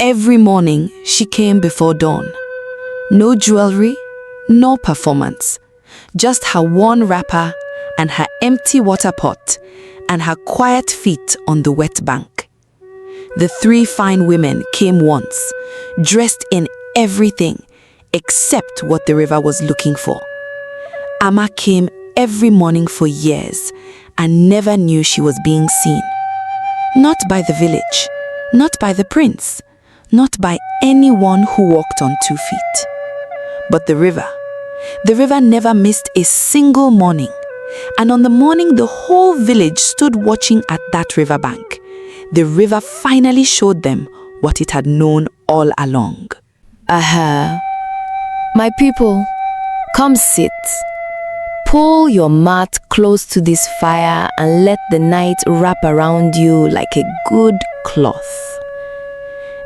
Every morning, she came before dawn. No jewelry, no performance. Just her worn wrapper and her empty water pot and her quiet feet on the wet bank. The three fine women came once, dressed in everything except what the river was looking for. Amma came every morning for years and never knew she was being seen. Not by the village, not by the prince, not by anyone who walked on 2 feet. But the river never missed a single morning. And on the morning the whole village stood watching at that riverbank, the river finally showed them what it had known all along. Aha. My people, come sit. Pull your mat close to this fire and let the night wrap around you like a good cloth.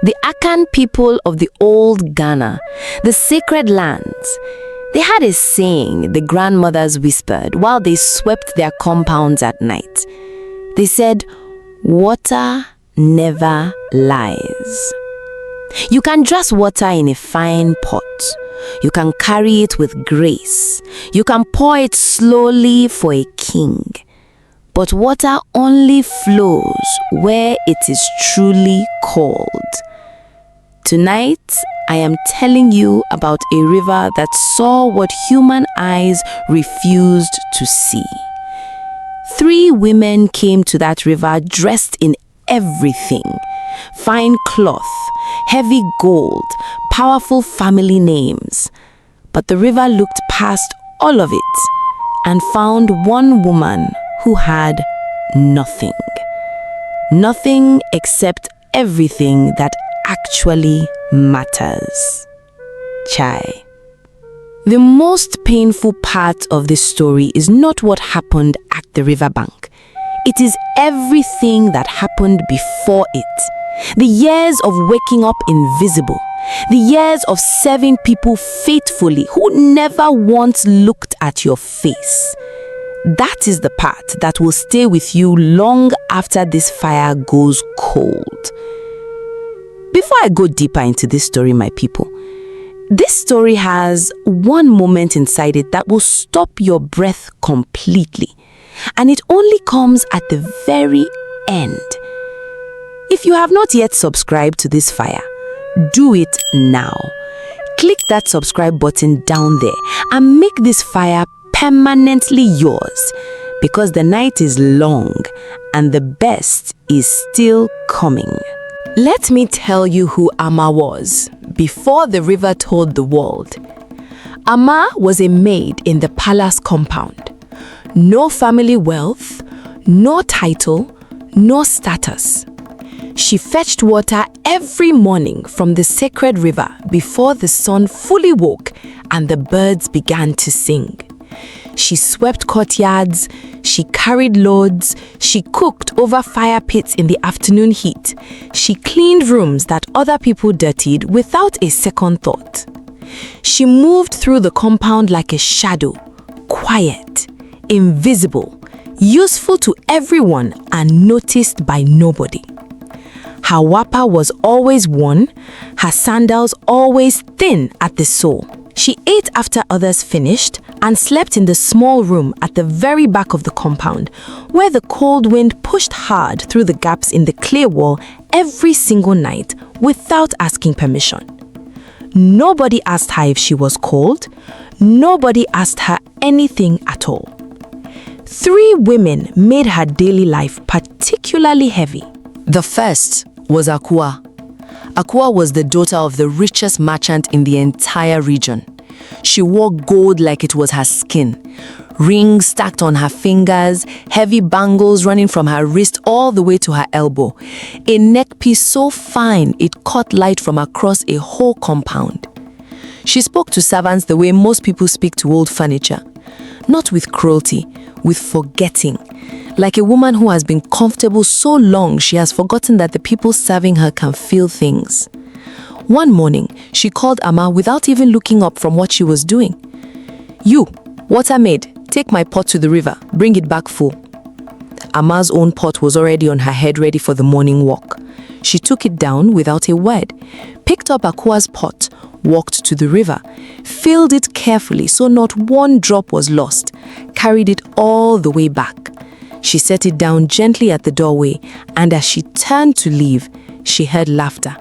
The Akan people of the old Ghana, the sacred lands, they had a saying the grandmothers whispered while they swept their compounds at night. They said, "Water never lies." You can dress water in a fine pot. You can carry it with grace. You can pour it slowly for a king. But water only flows where it is truly called. Tonight, I am telling you about a river that saw what human eyes refused to see. 3 women came to that river dressed in everything: fine cloth, heavy gold, powerful family names. But the river looked past all of it and found one woman who had nothing. Nothing except everything that actually matters. Chai. The most painful part of this story is not what happened at the riverbank. It is everything that happened before it. The years of waking up invisible. The years of serving people faithfully who never once looked at your face. That is the part that will stay with you long after this fire goes cold. Before I go deeper into this story, my people, this story has one moment inside it that will stop your breath completely. And it only comes at the very end. If you have not yet subscribed to this fire, do it now. Click that subscribe button down there and make this fire permanently yours, because the night is long and the best is still coming. Let me tell you who Amma was before the river told the world. Amma was a maid in the palace compound. No family wealth, no title, no status. She fetched water every morning from the sacred river before the sun fully woke and the birds began to sing. She swept courtyards, she carried loads, she cooked over fire pits in the afternoon heat. She cleaned rooms that other people dirtied without a second thought. She moved through the compound like a shadow, quiet, invisible, useful to everyone and noticed by nobody. Her wrapper was always worn, her sandals always thin at the sole. She ate after others finished and slept in the small room at the very back of the compound, where the cold wind pushed hard through the gaps in the clay wall every single night without asking permission. Nobody asked her if she was cold. Nobody asked her anything at all. 3 women made her daily life particularly heavy. The first was Akua. Akua was the daughter of the richest merchant in the entire region. She wore gold like it was her skin. Rings stacked on her fingers, heavy bangles running from her wrist all the way to her elbow. A neck piece so fine it caught light from across a whole compound. She spoke to servants the way most people speak to old furniture. Not with cruelty, with forgetting. Like a woman who has been comfortable so long she has forgotten that the people serving her can feel things. One morning, she called Amma without even looking up from what she was doing. "You, water maid, take my pot to the river, bring it back full." Amma's own pot was already on her head ready for the morning walk. She took it down without a word, picked up Akwa's pot, walked to the river, filled it carefully so not one drop was lost, carried it all the way back. She set it down gently at the doorway, and as she turned to leave, she heard laughter.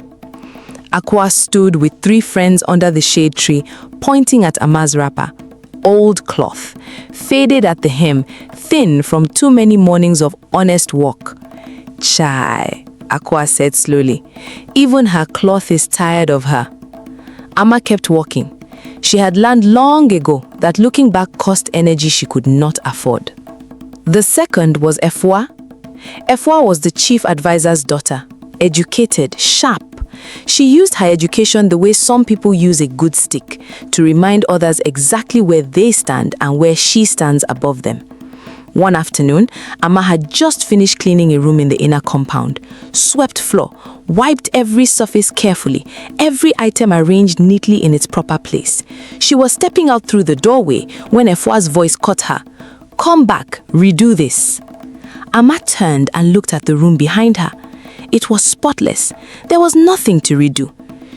Akwa stood with 3 friends under the shade tree, pointing at Amma's wrapper. Old cloth, faded at the hem, thin from too many mornings of honest work. Chai, Akwa said slowly. Even her cloth is tired of her. Amma kept walking. She had learned long ago that looking back cost energy she could not afford. The second was Efwa. Efwa was the chief advisor's daughter, educated, sharp. She used her education the way some people use a good stick, to remind others exactly where they stand and where she stands above them. One afternoon, Amma had just finished cleaning a room in the inner compound, swept floor, wiped every surface carefully, every item arranged neatly in its proper place. She was stepping out through the doorway when Efwa's voice caught her. "Come back, redo this." Amma turned and looked at the room behind her. It was spotless. There was nothing to redo.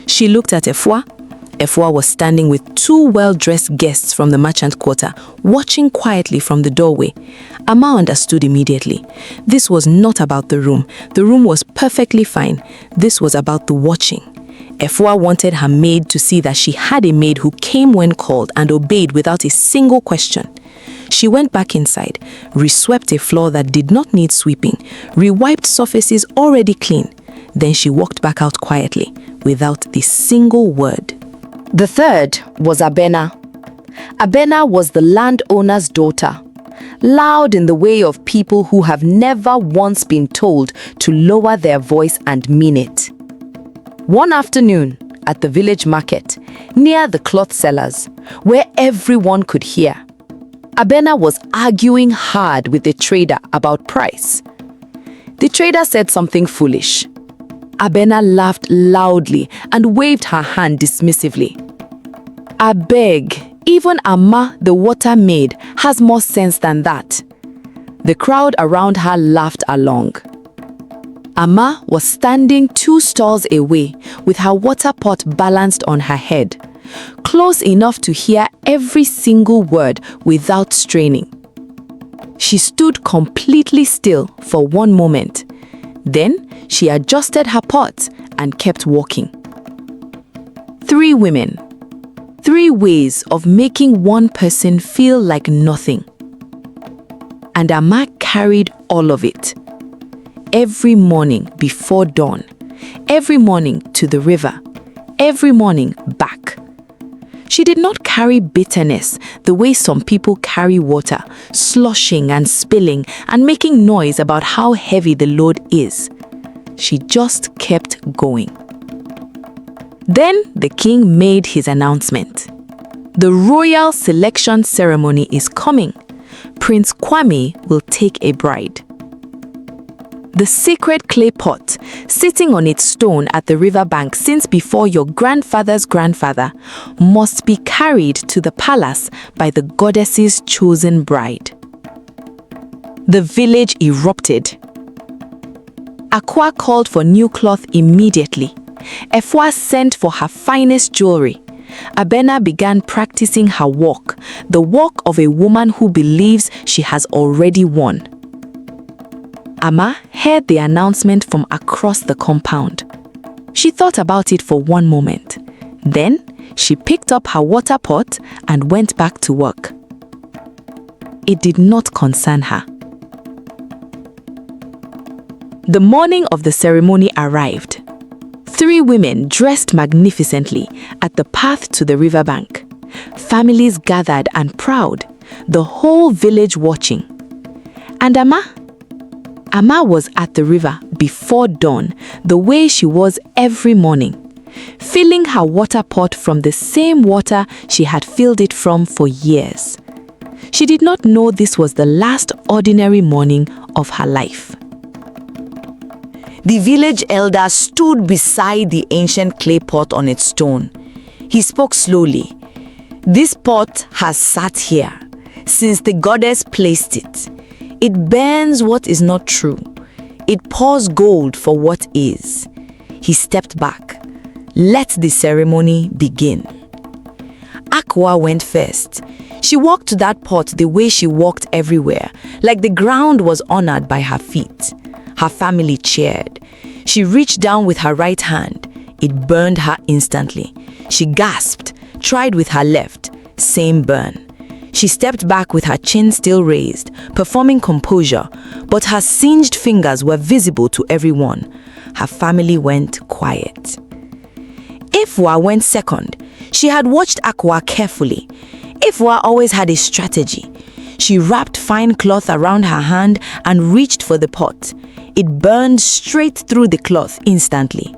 She looked at Efwa. Efwa was standing with 2 well-dressed guests from the merchant quarter, watching quietly from the doorway. Amma understood immediately. This was not about the room. The room was perfectly fine. This was about the watching. Efwa wanted her maid to see that she had a maid who came when called and obeyed without a single question. She went back inside, reswept a floor that did not need sweeping, rewiped surfaces already clean. Then she walked back out quietly, without a single word. The third was Abena. Abena was the landowner's daughter, loud in the way of people who have never once been told to lower their voice and mean it. One afternoon, at the village market, near the cloth sellers, where everyone could hear, Abena was arguing hard with the trader about price. The trader said something foolish. Abena laughed loudly and waved her hand dismissively. "I beg, even Amma, the water maid, has more sense than that." The crowd around her laughed along. Amma was standing 2 stalls away with her water pot balanced on her head, close enough to hear every single word without straining. She stood completely still for one moment. Then she adjusted her pot and kept walking. 3 women. 3 ways of making one person feel like nothing. And Amma carried all of it. Every morning before dawn. Every morning to the river. Every morning back. She did not carry bitterness the way some people carry water, sloshing and spilling and making noise about how heavy the load is. She just kept going. Then the king made his announcement. The royal selection ceremony is coming. Prince Kwame will take a bride. The sacred clay pot, sitting on its stone at the riverbank since before your grandfather's grandfather, must be carried to the palace by the goddess's chosen bride. The village erupted. Akwa called for new cloth immediately. Efwa sent for her finest jewelry. Abena began practicing her walk, the walk of a woman who believes she has already won. Amma heard the announcement from across the compound. She thought about it for one moment. Then she picked up her water pot and went back to work. It did not concern her. The morning of the ceremony arrived. 3 women dressed magnificently at the path to the riverbank. Families gathered and proud, the whole village watching. And Amma was at the river before dawn, the way she was every morning, filling her water pot from the same water she had filled it from for years. She did not know this was the last ordinary morning of her life. The village elder stood beside the ancient clay pot on its stone. He spoke slowly. "This pot has sat here since the goddess placed it. It burns what is not true. It pours gold for what is. He stepped back. Let the ceremony begin. Akwa went first. She walked to that pot the way she walked everywhere, like the ground was honored by her feet. Her family cheered. She reached down with her right hand. It burned her instantly. She gasped, tried with her left, same burn. She stepped back with her chin still raised, performing composure, but her singed fingers were visible to everyone. Her family went quiet. Ifwa went second. She had watched Akwa carefully. Ifwa always had a strategy. She wrapped fine cloth around her hand and reached for the pot. It burned straight through the cloth instantly.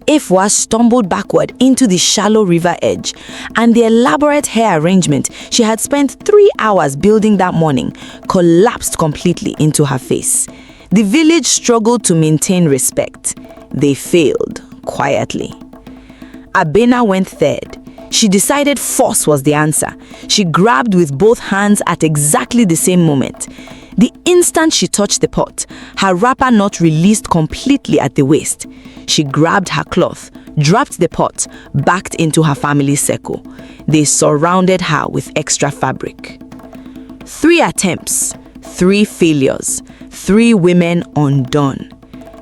Ifwa stumbled backward into the shallow river edge, and the elaborate hair arrangement she had spent 3 hours building that morning collapsed completely into her face. The village struggled to maintain respect. They failed, quietly. Abena went third. She decided force was the answer. She grabbed with both hands at exactly the same moment. The instant she touched the pot, her wrapper knot released completely at the waist. She grabbed her cloth, dropped the pot, backed into her family circle. They surrounded her with extra fabric. 3 attempts, 3 failures, 3 women undone.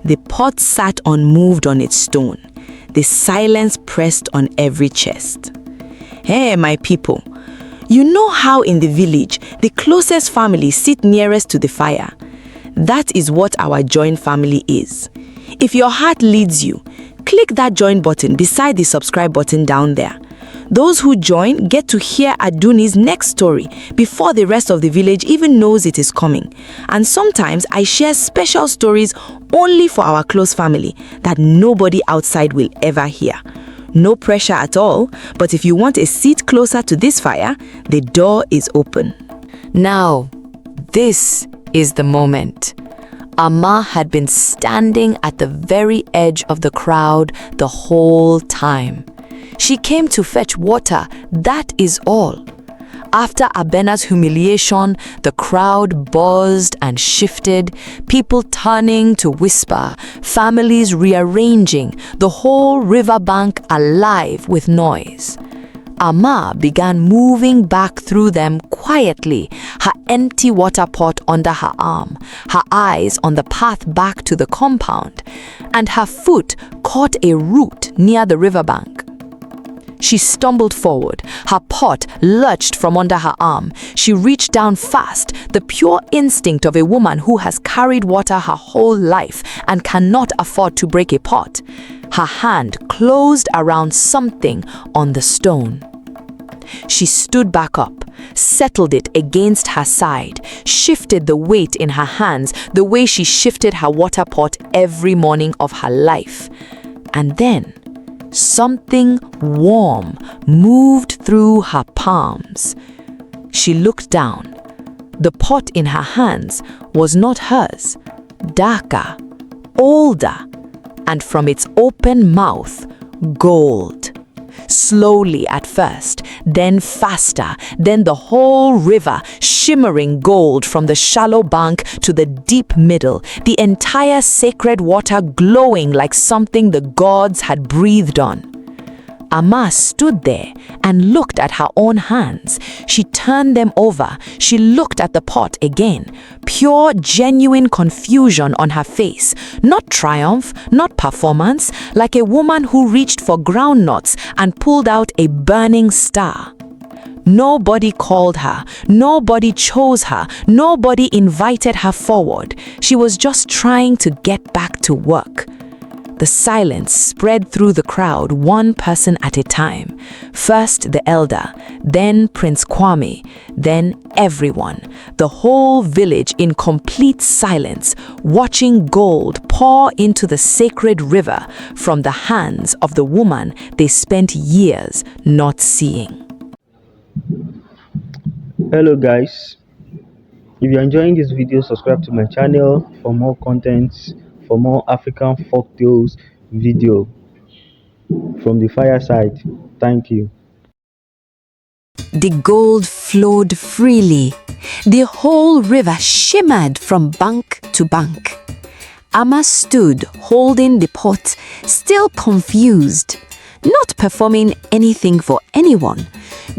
The pot sat unmoved on its stone. The silence pressed on every chest. Hey, my people. You know how in the village, the closest family sit nearest to the fire? That is what our join family is. If your heart leads you, click that join button beside the subscribe button down there. Those who join get to hear Aduni's next story before the rest of the village even knows it is coming. And sometimes I share special stories only for our close family that nobody outside will ever hear. No pressure at all, but if you want a seat closer to this fire, the door is open. Now, this is the moment. Amma had been standing at the very edge of the crowd the whole time. She came to fetch water, that is all. After Abena's humiliation, the crowd buzzed and shifted, people turning to whisper, families rearranging, the whole riverbank alive with noise. Amma began moving back through them quietly, her empty water pot under her arm, her eyes on the path back to the compound, and her foot caught a root near the riverbank. She stumbled forward. Her pot lurched from under her arm. She reached down fast, the pure instinct of a woman who has carried water her whole life and cannot afford to break a pot. Her hand closed around something on the stone. She stood back up, settled it against her side, shifted the weight in her hands the way she shifted her water pot every morning of her life. And then something warm moved through her palms. She looked down. The pot in her hands was not hers, darker, older, and from its open mouth, gold. Slowly at first, then faster, then the whole river shimmering gold from the shallow bank to the deep middle, the entire sacred water glowing like something the gods had breathed on. Amma stood there and looked at her own hands. She turned them over. She looked at the pot again. Pure, genuine confusion on her face. Not triumph, not performance, like a woman who reached for groundnuts and pulled out a burning star. Nobody called her. Nobody chose her. Nobody invited her forward. She was just trying to get back to work. The silence spread through the crowd, one person at a time. First the elder, then Prince Kwame, then everyone. The whole village in complete silence, watching gold pour into the sacred river from the hands of the woman they spent years not seeing. Hello guys, if you're enjoying this video, subscribe to my channel for more contents, for more African folktales video from the fireside. Thank you. The gold flowed freely. The whole river shimmered from bank to bank. Amma stood holding the pot, still confused, not performing anything for anyone,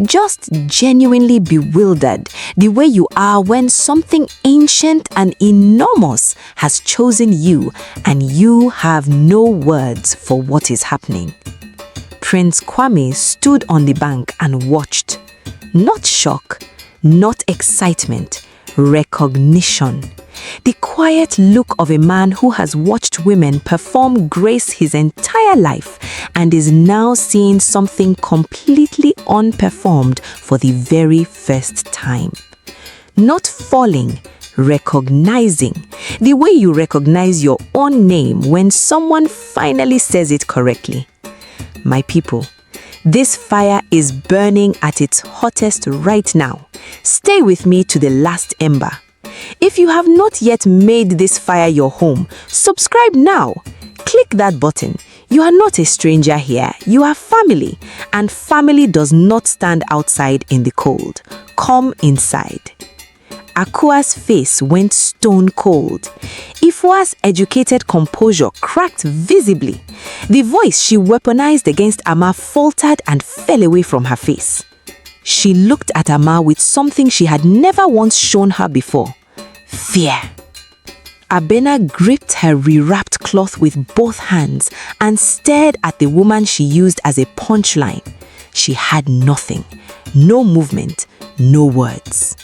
just genuinely bewildered, the way you are when something ancient and enormous has chosen you and you have no words for what is happening. Prince Kwame stood on the bank and watched. Not shock, not excitement, recognition. The quiet look of a man who has watched women perform grace his entire life and is now seeing something completely unperformed for the very first time. Not falling, recognizing. The way you recognize your own name when someone finally says it correctly. My people, this fire is burning at its hottest right now. Stay with me to the last ember. If you have not yet made this fire your home, subscribe now. Click that button. You are not a stranger here. You are family, and family does not stand outside in the cold. Come inside. Akua's face went stone cold. Ifua's educated composure cracked visibly. The voice she weaponized against Amma faltered and fell away from her face. She looked at Amma with something she had never once shown her before. Fear. Abena gripped her rewrapped cloth with both hands and stared at the woman she used as a punchline. She had nothing, no movement, no words.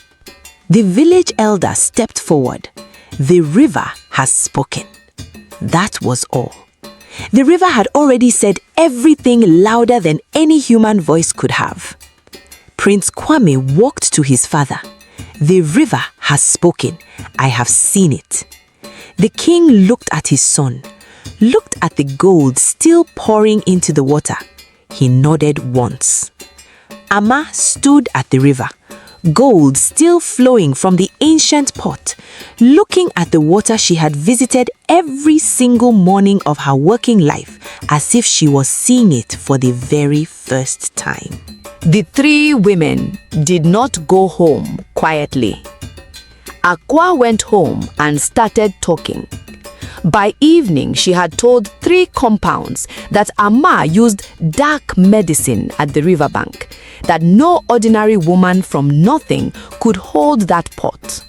The village elder stepped forward. The river has spoken. That was all. The river had already said everything louder than any human voice could have. Prince Kwame walked to his father. The river has spoken. I have seen it. The king looked at his son, looked at the gold still pouring into the water. He nodded once. Amma stood at the river, gold still flowing from the ancient pot, looking at the water she had visited every single morning of her working life as if she was seeing it for the very first time. The three women did not go home quietly. Akwa went home and started talking. By evening, she had told 3 compounds that Amma used dark medicine at the riverbank, that no ordinary woman from nothing could hold that pot.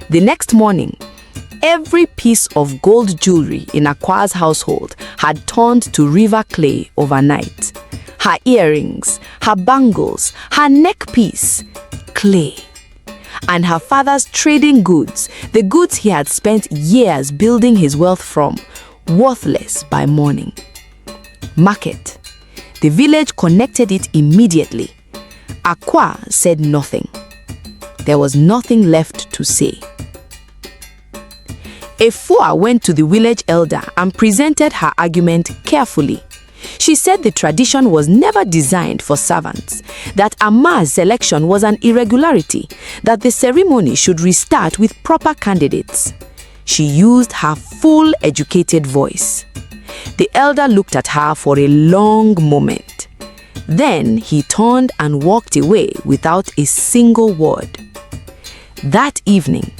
The next morning, every piece of gold jewelry in Akwa's household had turned to river clay overnight. Her earrings, her bangles, her neck piece, clay. And her father's trading goods, the goods he had spent years building his wealth from, worthless by morning. Market. The village connected it immediately. Akwa said nothing. There was nothing left to say. Efua went to the village elder and presented her argument carefully. She said the tradition was never designed for servants, that Amma's selection was an irregularity, that the ceremony should restart with proper candidates. She used her full educated voice. The elder looked at her for a long moment. Then he turned and walked away without a single word. That evening,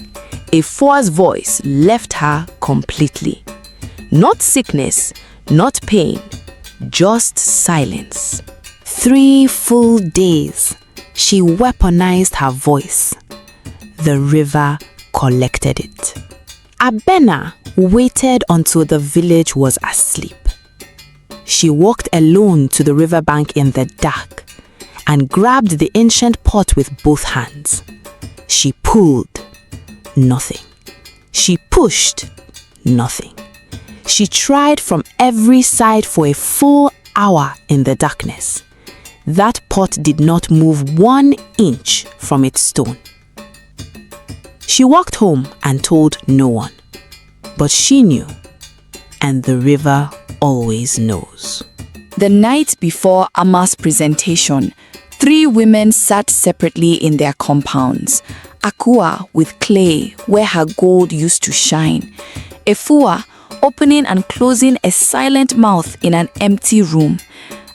Efua's voice left her completely. Not sickness, not pain, just silence. 3 full days, she weaponized her voice. The river collected it. Abena waited until the village was asleep. She walked alone to the riverbank in the dark and grabbed the ancient pot with both hands. She pulled. Nothing. She pushed. Nothing. She tried from every side for a full hour in the darkness. That pot did not move 1 inch from its stone. She walked home and told no one. But she knew, and the river always knows. The night before Amma's presentation, 3 women sat separately in their compounds. Akua with clay where her gold used to shine. Efua opening and closing a silent mouth in an empty room.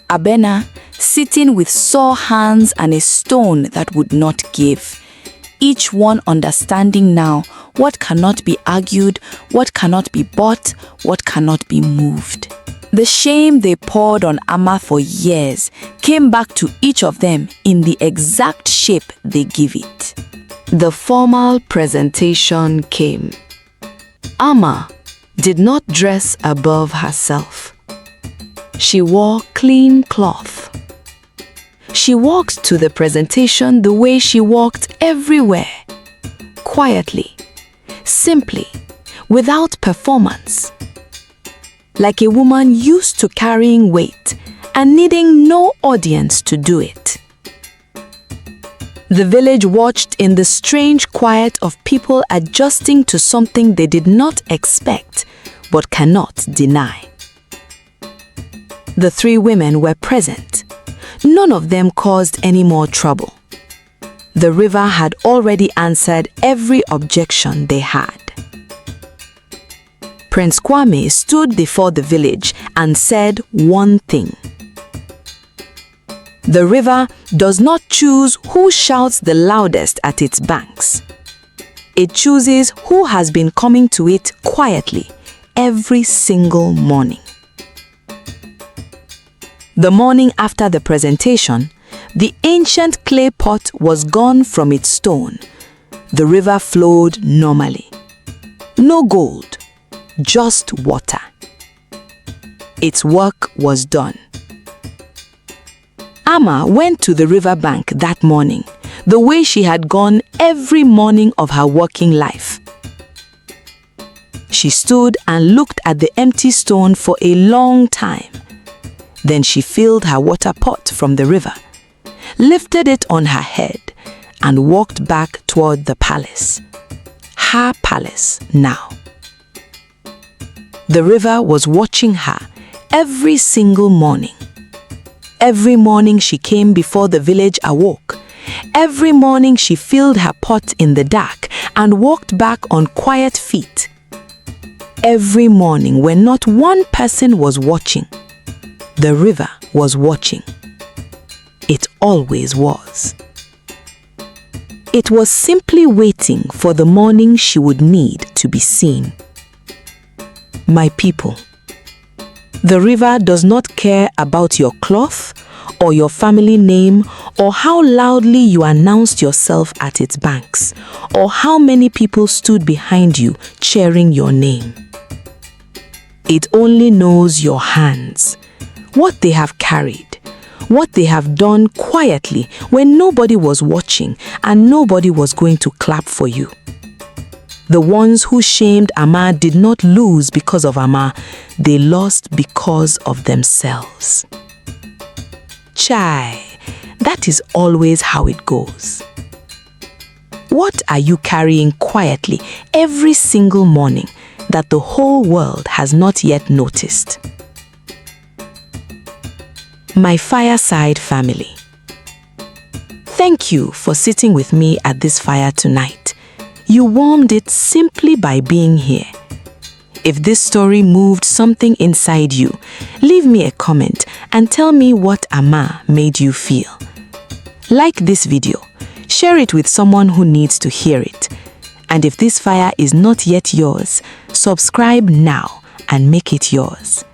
Abena sitting with sore hands and a stone that would not give. each one understanding now what cannot be argued, what cannot be bought, what cannot be moved. The shame they poured on Amma for years came back to each of them in the exact shape they give it. The formal presentation came. Amma did not dress above herself. She wore clean cloth. She walked to the presentation the way she walked everywhere, quietly, simply, without performance. Like a woman used to carrying weight and needing no audience to do it. The village watched in the strange quiet of people adjusting to something they did not expect but cannot deny. The 3 women were present. None of them caused any more trouble. The river had already answered every objection they had. Prince Kwame stood before the village and said one thing. The river does not choose who shouts the loudest at its banks. It chooses who has been coming to it quietly every single morning. The morning after the presentation, the ancient clay pot was gone from its stone. The river flowed normally. No gold, just water. Its work was done. Amma went to the river bank that morning, the way she had gone every morning of her working life. She stood and looked at the empty stone for a long time. Then she filled her water pot from the river, lifted it on her head, and walked back toward the palace. Her palace now. The river was watching her every single morning. Every morning she came before the village awoke. Every morning she filled her pot in the dark and walked back on quiet feet. Every morning when not one person was watching, the river was watching. It always was. It was simply waiting for the morning she would need to be seen. My people, the river does not care about your cloth or your family name or how loudly you announced yourself at its banks or how many people stood behind you cheering your name. It only knows your hands, what they have carried, what they have done quietly when nobody was watching and nobody was going to clap for you. The ones who shamed Amma did not lose because of Amma, they lost because of themselves. Chai, that is always how it goes. What are you carrying quietly every single morning that the whole world has not yet noticed? My fireside family, thank you for sitting with me at this fire tonight. You warmed it simply by being here. If this story moved something inside you, leave me a comment and tell me what Amma made you feel. Like this video, share it with someone who needs to hear it. And if this fire is not yet yours, subscribe now and make it yours.